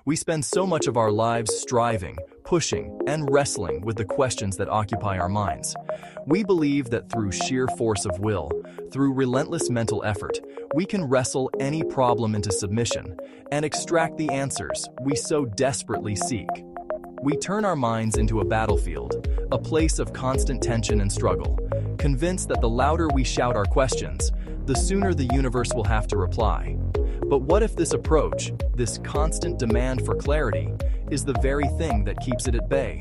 We spend so much of our lives striving, pushing, and wrestling with the questions that occupy our minds. We believe that through sheer force of will, through relentless mental effort, we can wrestle any problem into submission and extract the answers we so desperately seek. We turn our minds into a battlefield, a place of constant tension and struggle, convinced that the louder we shout our questions, the sooner the universe will have to reply. But what if this approach, this constant demand for clarity, is the very thing that keeps it at bay?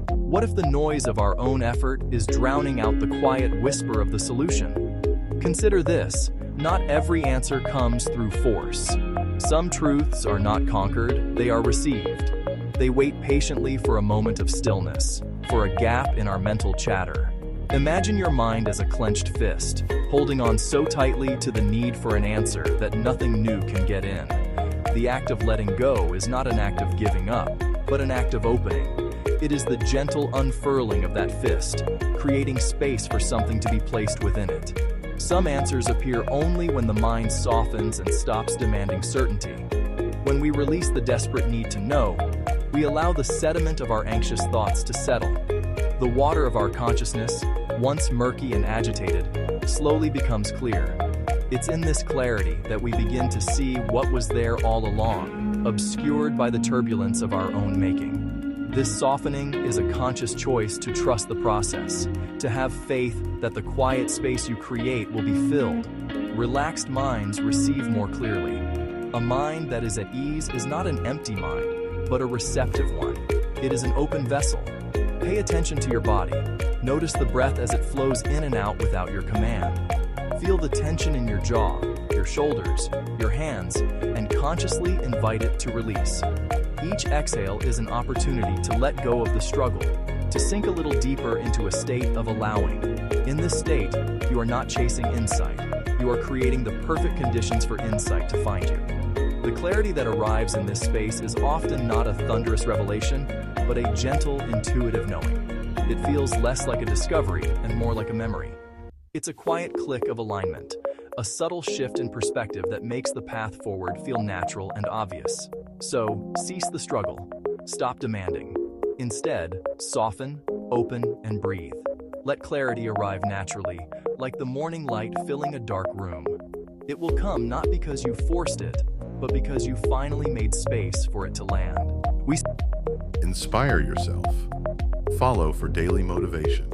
What if the noise of our own effort is drowning out the quiet whisper of the solution? Consider this: not every answer comes through force. Some truths are not conquered, they are received. They wait patiently for a moment of stillness, for a gap in our mental chatter. Imagine your mind as a clenched fist, holding on so tightly to the need for an answer that nothing new can get in. The act of letting go is not an act of giving up, but an act of opening. It is the gentle unfurling of that fist, creating space for something to be placed within it. Some answers appear only when the mind softens and stops demanding certainty. When we release the desperate need to know, we allow the sediment of our anxious thoughts to settle. The water of our consciousness, once murky and agitated, slowly becomes clear. It's in this clarity that we begin to see what was there all along, obscured by the turbulence of our own making. This softening is a conscious choice to trust the process, to have faith that the quiet space you create will be filled. Relaxed minds receive more clearly. A mind that is at ease is not an empty mind, but a receptive one. It is an open vessel. Pay attention to your body. Notice the breath as it flows in and out without your command. Feel the tension in your jaw, your shoulders, your hands, and consciously invite it to release. Each exhale is an opportunity to let go of the struggle, to sink a little deeper into a state of allowing. In this state, you are not chasing insight. You are creating the perfect conditions for insight to find you. The clarity that arrives in this space is often not a thunderous revelation, but a gentle, intuitive knowing. It feels less like a discovery and more like a memory. It's a quiet click of alignment, a subtle shift in perspective that makes the path forward feel natural and obvious. So, cease the struggle. Stop demanding. Instead, soften, open, and breathe. Let clarity arrive naturally, like the morning light filling a dark room. It will come not because you forced it, but because you finally made space for it to land. Inspire yourself. Follow for daily motivation.